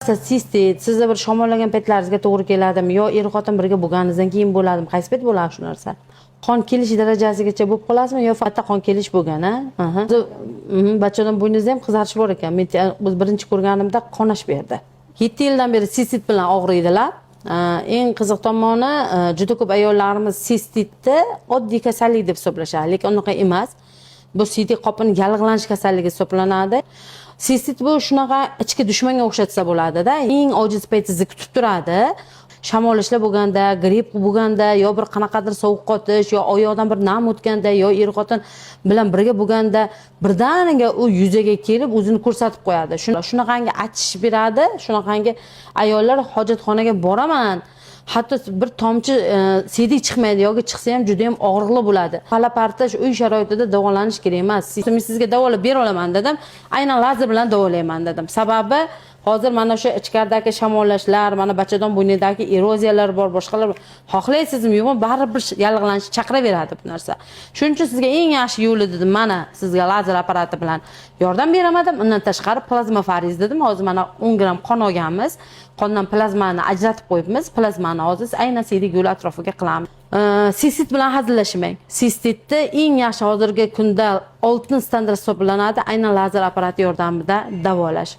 Sistit, sizni bir shamollagan paytlaringizga to'g'ri keladimi yo er-xotin birga bo'lganingizdan keyin bo'ladimi? Qaysi payt bo'ladi shu narsa? Qon kelish darajasigacha bo'lib qolasizmi yo faqat qon kelish bo'lgan, a? Bachchadan bo'yningizda ham qizarish bor ekan. Men biz birinchi ko'rganimda qonash berdi. 7 yildan beri sistit bilan og'riydilar. Eng qiziq tomoni, juda ko'p ayollarimiz sistitni oddiy kasallik deb hisoblashadi, lekin unaqa emas. Bu sidik qopining yallig'lanish kasalligi hisoblanadi. Sistit bu shunaqa ichki dushmanga o'xshatsa bo'ladi-da. Eng ojiz paytingizni kutib turadi. Shamollashlar bo'lganda, gripp bo'lganda, yo bir qanaqadir sovuq qotish, yo oyoqdan bir nam o'tganda, yo er-xotin bilan birga bo'lganda birdaniga u yuzaga kelib o'zini ko'rsatib qo'yadi. Shunaqangi achishib beradi, shunaqangi ayollar hojatxonaga boraman. Hatto bir tomchi sidik chiqmaydi yoki chiqsa ham juda ham og'riqli bo'ladi. Palapartish uy sharoitida davolanish kerak emas. Men sizga davolab bera olaman dedim. Aynan lazer bilan davolayman dedim. Sababi hozir mana shu ichkaridagi shamollashlar, mana bachadon bo'ynidagi eroziyalar bor, boshqalar xohlaysizmi yo'qmi, baribir yallig'lanish chaqiraveradi bu narsa. Shuning uchun sizga eng yaxshi yo'li dedim, mana sizga lazer apparati bilan yordam beraman. Undan tashqari plazmafariz dedim. Hozir mana 10 gram qon olganmiz. Qondan plazmani ajratib qo'yibmiz. Plazmani hozir aynan sidik yo'li atrofiga qilamiz. Sistit bilan hazillashmang. Sistitni eng yaxshi hozirgi kunda oltin standart hisoblanadi, aynan lazer apparati yordamida davolash.